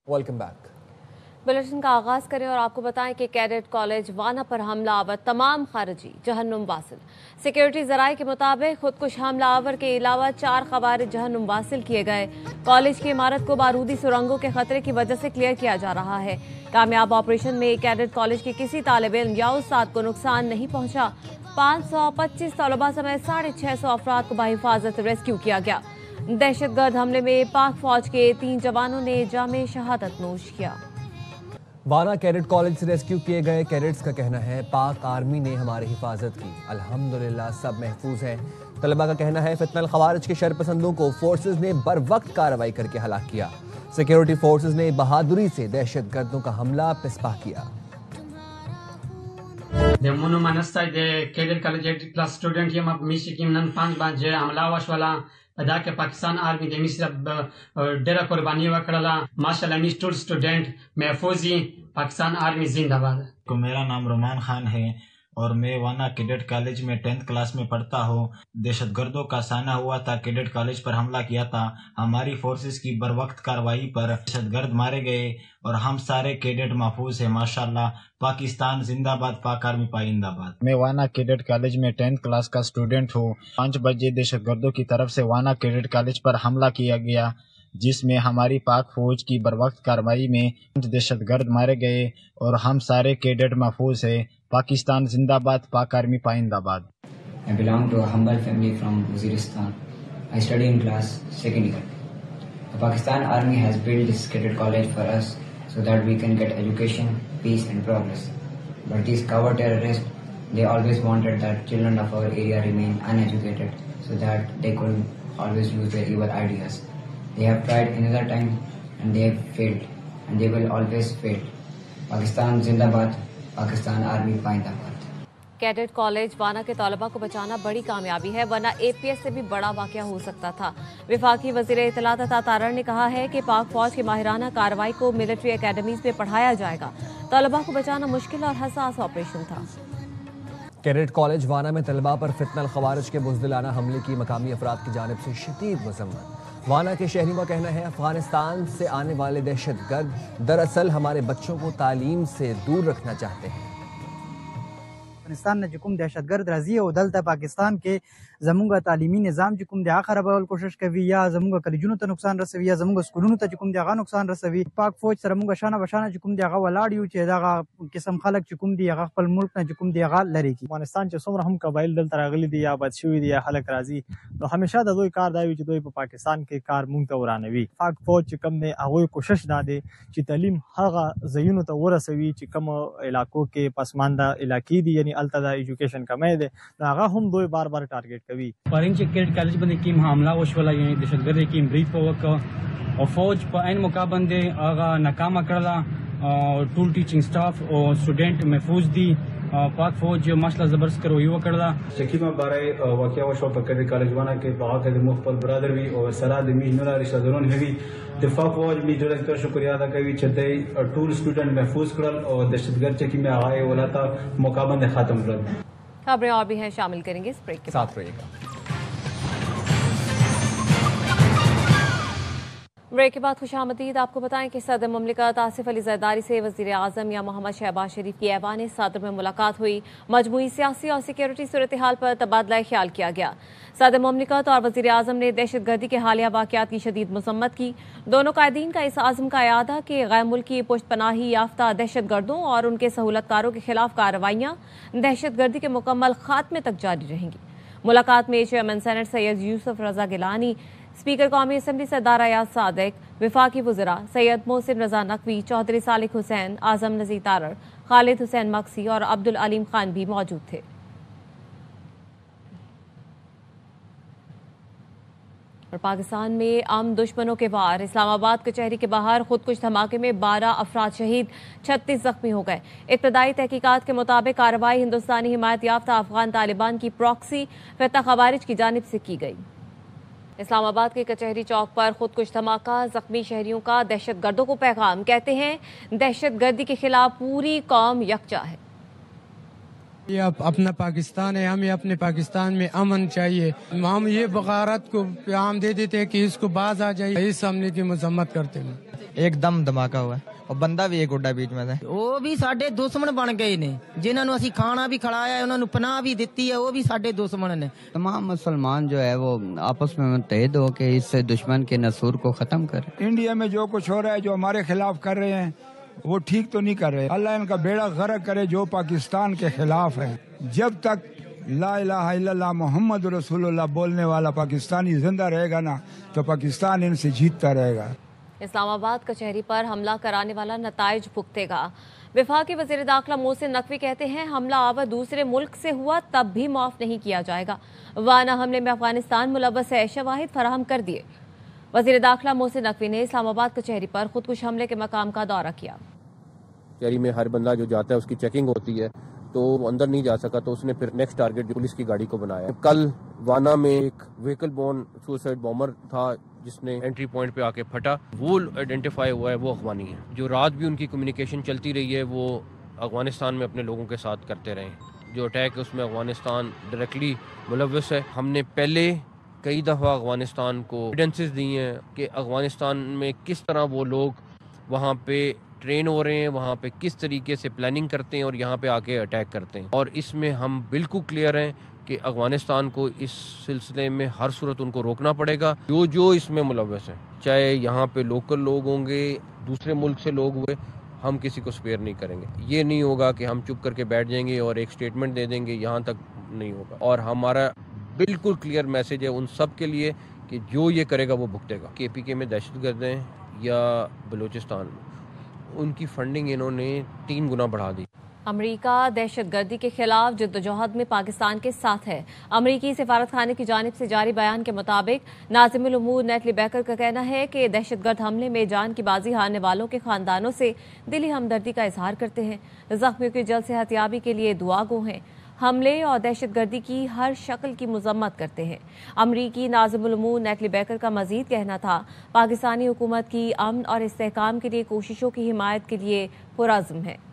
Welcome back. Bulletin का आगाज करें और आपको बताएं कि कैडेट कॉलेज वाना पर हमला आवर तमाम खारिजी जहन्नुम वासिल। सिक्योरिटी जराये के मुताबिक खुदकुश हमला आवर के अलावा 4 खवारिज जहन्नुम वासिल किए गए। कॉलेज की इमारत को बारूदी सुरंगों के खतरे की वजह से क्लियर किया जा रहा है। कामयाब ऑपरेशन में कैडेट कॉलेज के किसी तालिब इल्म या उस्ताद को नुकसान नहीं पहुंचा। 525 तलबा समेत 650 अफराद को बाहिफाजत रेस्क्यू किया गया। दहशतगर्द हमले में पाक फौज के 3 जवानों ने जामे शहादत नोश किया। वाना कैडेट कॉलेज से रेस्क्यू किए गए कैडेट्स का कहना है पाक आर्मी ने हमारी हिफाजत की, अल्हम्दुलिल्लाह सब महफूज हैं। तलबा का कहना है फितनल खवारिज के शरपसंदों को फोर्सेज ने बर वक्त कार्रवाई करके हलाक किया। सिक्योरिटी फोर्सेज ने बहादुरी से दहशतगर्दों का हमला पिस्पा किया। Demunu manasta de cadet college class student yam ab misi kim nan 5 ban je हमला वशवाला अदा के पाकिस्तान आर्मी दे मिस्र डेरा कुर्बानी वकड़ला माशाल्लाह मी स्टूडेंट महफूजी पाकिस्तान आर्मी जिंदाबाद। मेरा नाम रोमान खान है और मैं वाना कैडेट कॉलेज में 10th क्लास में पढ़ता हूँ। दहशतगर्दों का सामना हुआ था, कैडेट कॉलेज पर हमला किया था। हमारी फोर्सेस की बरवक्त कार्रवाई पर दहशतगर्द मारे गए और हम सारे कैडेट महफूज हैं माशाल्लाह। पाकिस्तान जिंदाबाद, पाक आर्मी पाइंदाबाद। मैं वाना कैडेट कॉलेज में 10th क्लास का स्टूडेंट हूँ। 5 बजे दहशतगर्दों की तरफ से वाना कैडेट कॉलेज पर हमला किया गया, जिसमें हमारी पाक फौज की बरवक्त कार्रवाई में 5 दहशतगर्द मारे गए और हम सारे कैडेट महफूज है। पाकिस्तान जिंदाबाद, पाक army पाइंदाबाद। I belong to a humble family from Waziristan. I study in class 2nd year. The Pakistan Army has built this cadet college for us so that we can get education, peace and progress. But these coward terrorists, they always wanted that children of our area remain uneducated so that they could always use their evil ideas. They have tried another time and they have failed and they will always fail. Pakistan Zindabad, Pakistan army पाइंदाबाद। Cadet college Wana के तलबा को बचाना बड़ी कामयाबी है, वरना APS से भी बड़ा वाकया हो सकता था। विफाकी वजीर इत्तलात अता तारड़ ने कहा है कि पाक फौज की माहिराना कार्रवाई को मिलिट्री एकेडमीज में पढ़ाया जाएगा। तलबा को बचाना मुश्किल और हसास ऑपरेशन था। कैडेट कॉलेज वाना में तलबा पर फितनल खवारिज के बुज़दिलाना हमले की मकामी अफराद की जानिब से शदीद मज़म्मत। वाना के शहरियों का कहना है अफगानिस्तान से आने वाले दहशतगर्द दरअसल हमारे बच्चों को तालीम से दूर रखना चाहते हैं। अफगानिस्तान ने जुकुम दहशतगर्द राजी और दलता पाकिस्तान के जमुंगा तालीमी निज़ाम जुकुम दे खराबल कोशिश कवी या जमुंगा कॉलेजों ता नुकसान रसवी या जमुंगा स्कूलों ता जुकुम दे नुकसान रसवी। पाक फौज सर मुंगा शाना बशाना जुकुम दे वलाडियो चे दागा किस्म खलक जुकुम दे खपल मुल्क ने जुकुम दे लरी की। अफगानिस्तान चे सोमर हम कबाइल दल तरागली दी या बदशुई दी या खलक राजी तो हमेशा द दोई कार दावी चे दोई पाकिस्तान के कार मुंग ता वरानवी। पाक फौज चे कम ने अगोई कोशिश दादे चे तालीम हगा जयून ता वरसवी चे कम इलाकों के पसमानदा इलाकी दी यानी अल्तदा एजुकेशन कमे दे नागा हम दोई बार बार टारगेट कवी। पारिंग कैडेट कॉलेज बंदे कीम हमला वशवाला यानी दहशतगर्द कीम ब्रीफ पवक और फौज पर एन मुकाबंदे आगा नाकामा करला और टूल टीचिंग स्टाफ और स्टूडेंट महफूज दी पाक फौज माशाल्लाह जबरदस्त करो युवा करला शकीमा बारे वाकया वशवा पर कैडेट कॉलेज वाना के बाग के मुखबल ब्रदर भी और सराद मी नूरा रिश्तेदारों ने भी दिफा फौज मी जोर का शुक्रिया अदा करी चते टूल स्टूडेंट महफूज करल और दहशतगर्द चकी में आए वाला था मुकाबंदे खत्म करल। खबरें और भी हैं, शामिल करेंगे इस ब्रेक के साथ रहिएगा। ब्रेक के बाद खुशामदीद। आपको बताएं कि सदर मुमलिकत आसिफ अली जरदारी से वजीर आजम या मोहम्मद शहबाज शरीफ की ऐवान सदर में मुलाकात हुई। मजमूई सियासी और सिक्योरिटी सूरत हाल पर तबादला ख्याल किया गया। सदर मुमलिकत और वजीर आजम ने दहशतगर्दी के हालिया वाकयात की शदीद मसम्मत की। दोनों कायदीन का इस आज़म का यादा कि गैर मुल्की पुश्तपनाही याफ्ता दहशतगर्दों और उनके सहूलतकारों के खिलाफ कार्रवाइयां दहशतगर्दी के मुकम्मल खात्मे तक जारी रहेंगी। मुलाकात में चेयरमैन सेनेट सैयद यूसुफ रजा गिलानी, स्पीकर कौमी असम्बली सरदार अयाज सादिक, विफाकी वज़रा सैयद मोहसिन रजा नकवी, चौधरी सालिक हुसैन, आजम नज़ीर तारड़, खालिद हुसैन मक्सी और अब्दुल अलीम खान भी मौजूद थे। और पाकिस्तान में आम दुश्मनों के वार, इस्लामाबाद कचहरी के बाहर खुदकुश धमाके में 12 अफराद शहीद, 36 जख्मी हो गए। इब्तदाई तहकीकात के मुताबिक कार्रवाई हिंदुस्तानी हिमायत याफ्ता अफगान तालिबान की प्रॉक्सी फितह खवारिज की जानिब से की गई। इस्लामाबाद के कचहरी चौक पर खुदकुश धमाका, जख्मी शहरियों का दहशतगर्दों को पैगाम। कहते हैं दहशतगर्दी के खिलाफ पूरी कौम यकजा है। ये अपना पाकिस्तान है, हमें अपने पाकिस्तान में अमन चाहिए। हम ये बगारत को प्याम दे देते हैं कि इसको बाज आ जाए, इस हमले की मजम्मत करते हैं। एकदम धमाका हुआ और बंदा भी एक उड्डा बीच में था। ਉਹ ਵੀ ਸਾਡੇ ਦੁਸ਼ਮਣ ਬਣ ਗਏ ਨੇ, ਜਿਨ੍ਹਾਂ ਨੂੰ ਅਸੀਂ ਖਾਣਾ ਵੀ ਖਿਲਾਇਆ, ਉਹਨਾਂ ਨੂੰ ਪਨਾਹ भी ਦਿੱਤੀ है, वो भी ਸਾਡੇ दुश्मन ने। तमाम मुसलमान जो है वो आपस में मुत्तहिद हो के इस दुश्मन के नसूर को खत्म करें। इंडिया में जो कुछ हो रहा है, जो हमारे खिलाफ कर रहे हैं, वो ठीक तो नहीं कर रहे। अल्लाह इनका बेड़ा गर्क करे जो पाकिस्तान के खिलाफ है। जब तक ला इलाहा इल्लल्लाह मोहम्मद रसूलुल्लाह बोलने वाला पाकिस्तानी जिंदा रहेगा ना, तो पाकिस्तान इनसे जीतता रहेगा। इस्लामाबाद कचहरी पर हमला कराने वाला नताइज भुगतेगा। वफाकी वजीर दाखिला मोहसिन नकवी कहते हैं हमला आवर दूसरे मुल्क से हुआ तब भी माफ नहीं किया जाएगा। वाना हमले में अफगानिस्तान मुलव्वस है, शवाहिद फराहम कर दिए। वजीर दाखिला मोहसिन नकवी ने इस्लामाबाद कचहरी पर खुदकुश हमले के मकाम का दौरा किया। कचहरी में हर बंदा जो जाता है उसकी चेकिंग होती है, तो वो अंदर नहीं जा सका, तो उसने फिर नेक्स्ट टारगेट पुलिस की गाड़ी को बनाया। कल वाना में एक व्हीकल बोर्न सुसाइड बॉम्बर था जिसने एंट्री पॉइंट पे आके फटा, वो आइडेंटिफाई हुआ है, वो अफगानी है। जो रात भी उनकी कम्युनिकेशन चलती रही है वो अफगानिस्तान में अपने लोगों के साथ करते रहे। जो अटैक है उसमें अफगानिस्तान डायरेक्टली मुलव्वस है। हमने पहले कई दफ़ा अफगानिस्तान को एविडेंसेस दी हैं कि अफगानिस्तान में किस तरह वो लोग वहाँ पे ट्रेन हो रहे हैं, वहाँ पे किस तरीके से प्लानिंग करते हैं और यहाँ पे आके अटैक करते हैं। और इसमें हम बिल्कुल क्लियर हैं कि अफगानिस्तान को इस सिलसिले में हर सूरत उनको रोकना पड़ेगा। जो इसमें मुलव्वस है, चाहे यहाँ पे लोकल लोग होंगे, दूसरे मुल्क से लोग हुए, हम किसी को स्पेयर नहीं करेंगे। ये नहीं होगा कि हम चुप करके बैठ जाएंगे और एक स्टेटमेंट दे देंगे, यहाँ तक नहीं होगा। और हमारा बिल्कुल क्लियर मैसेज है उन सब के लिए कि जो ये करेगा वो भुगतेगा। KPK में दहशतगर्द हैं या बलूचिस्तान में, उनकी फंडिंग इन्होंने 3 गुना बढ़ा दी। अमरीका दहशतगर्दी के खिलाफ जद्दोजहद में पाकिस्तान के साथ है। अमरीकी सिफारत खाने की जानिब से जारी बयान के मुताबिक नाज़िमुल उमूर नेटली बैकर का कहना है कि दहशतगर्द हमले में जान की बाजी हारने वालों के खानदानों से दिली हमदर्दी का इजहार करते हैं। जख्मियों की जल्द सेहतयाबी के लिए दुआ गो हैं। हमले और दहशतगर्दी की हर शक्ल की मजम्मत करते हैं। अमरीकी नाज़िमुल उमूर नेटली बैकर का मजीद कहना था पाकिस्तानी हुकूमत की अमन और इस्तेहकाम के लिए कोशिशों की हिमायत के लिए पुरअज़्म है।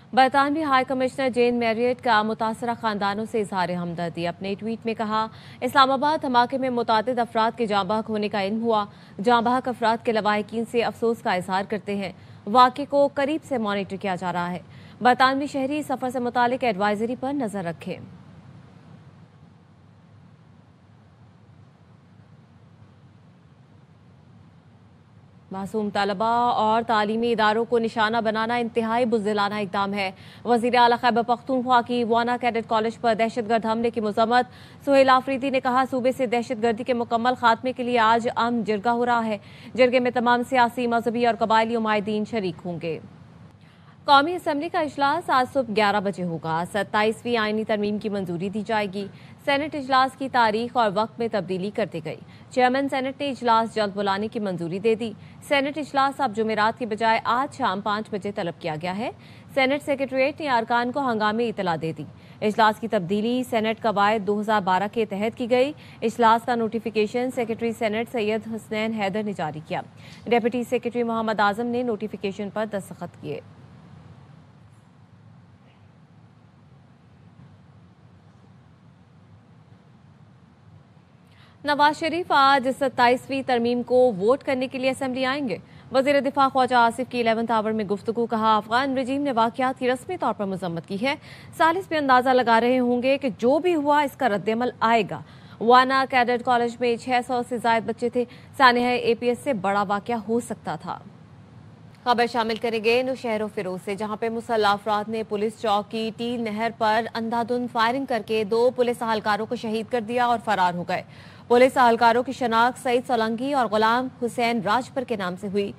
बरतानवी हाई कमिश्नर जेन मैरियट का मुतासरा खानदानों से इजहार हमदर्दी। अपने ट्वीट में कहा, इस्लामाबाद धमाके में मुतादिद अफराद के जाँ बहक होने का इल्म हुआ। जाँ बहक अफराद के लवाहिकीन से अफसोस का इजहार करते हैं। वाक़े को करीब से मॉनिटर किया जा रहा है। बरतानवी शहरी सफर से मुतालिक एडवाइजरी पर नजर रखें। मासूम तलबा और तालीमी इदारों को निशाना बनाना इंतहाई बुज़दिलाना इक़दाम है। वज़ीर आला खैबर पख्तूनख्वा की वाना कैडेट कॉलेज पर दहशतगर्द हमले की मज़म्मत। सुहेल आफरीदी ने कहा, सूबे से दहशतगर्दी के मुकम्मल खात्मे के लिए आज अमन जिरगा हो रहा है। जिरगे में तमाम सियासी, मजहबी और कबायली उमायदीन शरीक होंगे। कौमी असम्बली का इजलास आज सुबह 11 बजे होगा। 27वीं आईनी तरमीम की मंजूरी दी जाएगी। सेनेट इजलास की तारीख और वक्त में तब्दीली कर दी गई। चेयरमैन सेनेट ने इजलास जल्द बुलाने की मंजूरी दे दी। सेनेट इजलास अब जुमेरात की बजाय आज शाम 5 बजे तलब किया गया है। सेनेट सेक्रेटरीट ने अरकान को हंगामी इतला दे दी। इजलास की तब्दीली सेनेट कवायद 2012 के तहत की गई। इजलास का notification secretary senate Syed Husnain Haider ने जारी किया। डिप्टी सेक्रेटरी मोहम्मद आजम ने नोटिफिकेशन पर दस्तखत किए। नवाज शरीफ आज 27वीं तरमीम को वोट करने के लिए असेंबली आएंगे। वजीर दिफा ख्वाजा आसिफ की 11th आवर में गुफ्तगू। कहा, अफगान रजीम ने वाकयात की रस्मी तौर पर मजम्मत की है। सालिस भी अंदाजा लगा रहे होंगे कि जो भी हुआ इसका रद्दअमल आएगा। वाना कैडेट कॉलेज में 600 से ज्यादा बच्चे थे। सानिया APS से बड़ा वाकया हो सकता था। खबर शामिल करेंगे नौशहर फिरोज से, जहां पे मुसल्लह अफराद ने पुलिस चौक की टील नहर पर अंधाधुंध फायरिंग करके 2 पुलिस अहलकारों को शहीद कर दिया और फरार हो गए। पुलिस अहलकारों की शनाख्त सईद सोलंकी और गुलाम हुसैन राजपर के नाम से हुई।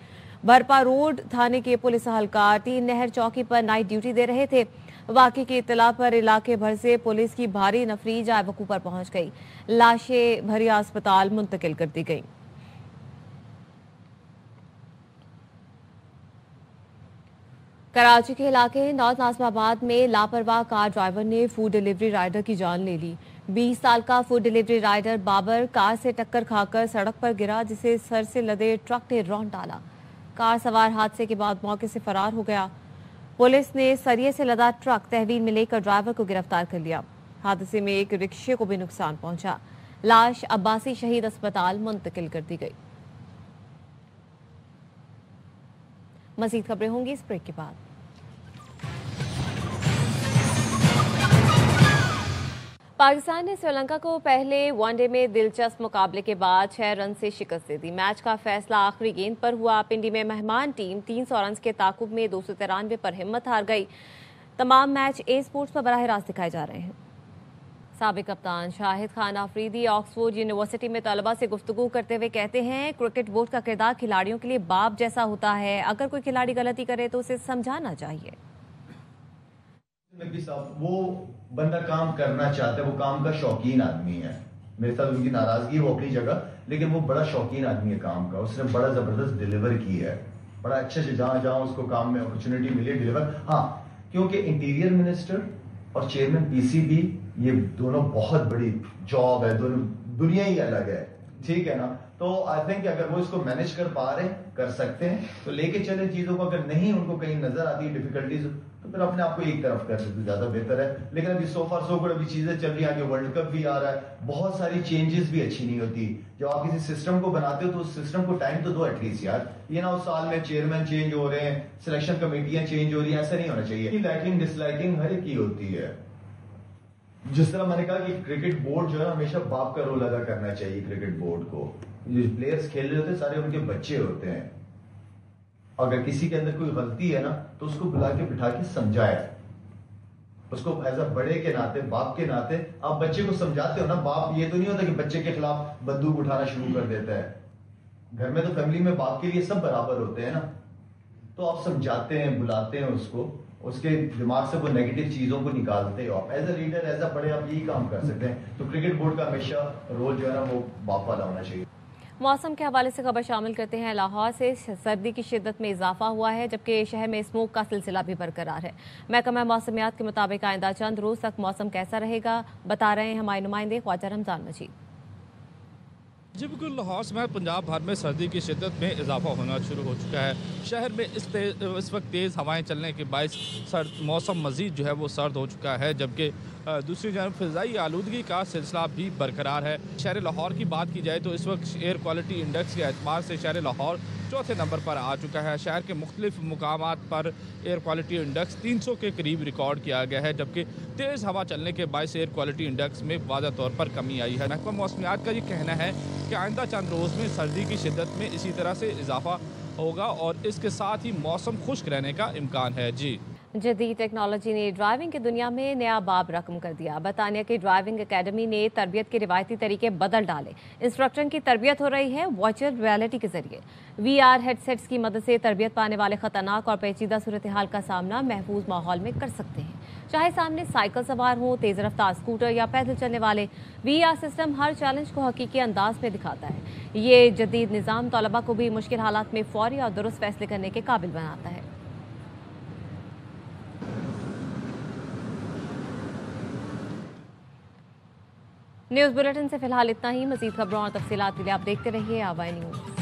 भरपा रोड थाने के पुलिस अहलकार टील नहर चौकी पर नाइट ड्यूटी दे रहे थे। वाक़े की इत्तला पर इलाके भर से पुलिस की भारी नफरी जाए वकूफ पर पहुंच गई। लाशें भरी अस्पताल मुंतकिल कर दी गई। कराची के इलाके नॉर्थ नाज़िमाबाद में लापरवाह कार ड्राइवर ने फूड डिलीवरी राइडर की जान ले ली। 20 साल का food delivery rider Babar car से टक्कर खाकर सड़क पर गिरा, जिसे सर से लदे ट्रक ने रौंद डाला। कार सवार हादसे के बाद मौके से फरार हो गया। पुलिस ने सरिये से लदा ट्रक तहवील में लेकर ड्राइवर को गिरफ्तार कर लिया। हादसे में एक रिक्शे को भी नुकसान पहुंचा। लाश अब्बासी शहीद अस्पताल मुंतकिल कर दी गई। मजीद खबरें होंगी इस ब्रेक के बाद। पाकिस्तान ने श्रीलंका को पहले वनडे में दिलचस्प मुकाबले के बाद 6 रन से शिकस्त दे दी। मैच का फैसला आखिरी गेंद पर हुआ। पिंडी में मेहमान टीम 300 रन के ताकुब में 293 पर हिम्मत हार गई। तमाम मैच ए स्पोर्ट्स पर बराह रास्त दिखाए जा रहे हैं। साबिक कप्तान शाहिद खान आफरीदी ऑक्सफोर्ड यूनिवर्सिटी में तलबा से गुफ्तगू करते हुए कहते हैं, क्रिकेट बोर्ड का किरदार खिलाड़ियों के लिए बाप जैसा होता है। अगर कोई खिलाड़ी गलती करे तो उसे समझाना चाहिए। वो बंदा काम करना चाहता है, वो काम का शौकीन आदमी है। मेरे साथ उनकी नाराजगी वो अपनी जगह, लेकिन वो बड़ा शौकीन आदमी है काम का। उसने बड़ा जबरदस्त डिलीवर की है, बड़ा अच्छे से जहां जहां उसको काम में अपॉर्चुनिटी मिली डिलीवर। हाँ, क्योंकि इंटीरियर मिनिस्टर और चेयरमैन पीसीबी ये दोनों बहुत बड़ी जॉब है, दोनों दुनिया ही अलग है, ठीक है ना। तो आई थिंक अगर वो इसको मैनेज कर पा रहे हैं, कर सकते हैं तो लेके चले चीजों को। अगर नहीं उनको कहीं नजर आती है डिफिकल्टीज, तो फिर अपने आप को एक तरफ कर सकते ज्यादा बेहतर है। लेकिन अभी सोफा सो गुड, अभी चीजें चल रही है, आगे वर्ल्ड कप भी आ रहा है, बहुत सारी चेंजेस भी अच्छी नहीं होती। जब आप किसी सिस्टम को बनाते हो तो उस सिस्टम को टाइम तो दो एटलीस्ट यार। ये ना उस साल में चेयरमैन चेंज हो रहे हैं, सिलेक्शन कमेटियां चेंज हो रही है, ऐसा नहीं होना चाहिए। लाइकिंग डिसलाइकिंग हर एक की होती है। जिस तरह मैंने कहा कि क्रिकेट बोर्ड जो है हमेशा बाप का रोल अदा करना चाहिए। क्रिकेट बोर्ड को जो प्लेयर्स खेल रहे होते हैं सारे उनके बच्चे होते हैं। अगर किसी के अंदर कोई गलती है ना तो उसको बुला के बिठा के समझाए, उसको एज अ बड़े के नाते, बाप के नाते आप बच्चे को समझाते हो ना। बाप ये तो नहीं होता कि बच्चे के खिलाफ बंदूक उठाना शुरू कर देता है। घर में तो फैमिली में बाप के लिए सब बराबर होते हैं ना। तो आप समझाते हैं, बुलाते हैं उसको, उसके दिमाग से वो नेगेटिव चीजों को निकालते हो आप। As a leader, as a बड़े आप यही काम कर सकते हैं। तो क्रिकेट बोर्ड का हमेशा रोल जो है ना वो बाप वाला होना चाहिए। मौसम के हवाले से खबर शामिल करते हैं। लाहौर से सर्दी की शिद्दत में इजाफा हुआ है, जबकि शहर में स्मोक का सिलसिला भी बरकरार है। महकमा मौसमियात के मुताबिक आइंदा चंद रोज तक मौसम कैसा रहेगा, बता रहे हैं हमारे नुमाइंदे ख्वाजा रमजान मजीद। जी बिल्कुल, लाहौर समेत पंजाब भर में सर्दी की शिद्दत में इजाफा होना शुरू हो चुका है। शहर में इस वक्त तेज़ हवाएं चलने के बायस मौसम मज़ीद जो है वो सर्द हो चुका है, जबकि दूसरी जानब फ़िज़ाई आलूदगी का सिलसिला भी बरकरार है। शहर लाहौर की बात की जाए तो इस वक्त एयर क्वालिटी इंडेक्स के एतबार से शहर लाहौर चौथे नंबर पर आ चुका है। शहर के मुख्तलिफ मुकामात पर एयर क्वालिटी इंडेक्स 300 के करीब रिकॉर्ड किया गया है, जबकि तेज़ हवा चलने के बायस एयर क्वालिटी इंडेक्स में वाज़ह तौर पर कमी आई है। महकमा मौसमियात का ये कहना है कि आइंदा चंद रोज़ में सर्दी की शिद्दत में इसी तरह से इजाफा होगा और इसके साथ ही मौसम खुश्क रहने का इम्कान है। जी, जदीद टेक्नोलॉजी ने ड्राइविंग की दुनिया में नया बाब रकम कर दिया। बरतानिया की ड्राइविंग एकेडमी ने तरबियत के रिवायती तरीके बदल डाले। इंस्ट्रक्टर की तरबियत हो रही है वर्चुअल रियलिटी के जरिए। VR हेडसेट्स की मदद से तरबियत पाने वाले खतरनाक और पेचीदा सूरत हाल का सामना महफूज माहौल में कर सकते हैं, चाहे सामने साइकिल सवार हो, तेज रफ्तार स्कूटर या पैदल चलने वाले। VR सिस्टम हर चैलेंज को हकीकी अंदाज में दिखाता है। ये जदीद निज़ाम तलबा को भी मुश्किल हालात में फौरी और दुरुस्त फैसले करने के काबिल बनाता है। न्यूज़ बुलेटिन से फिलहाल इतना ही। मजीद खबरों और तफसीलात के लिए आप देखते रहिए आवाज़ न्यूज़।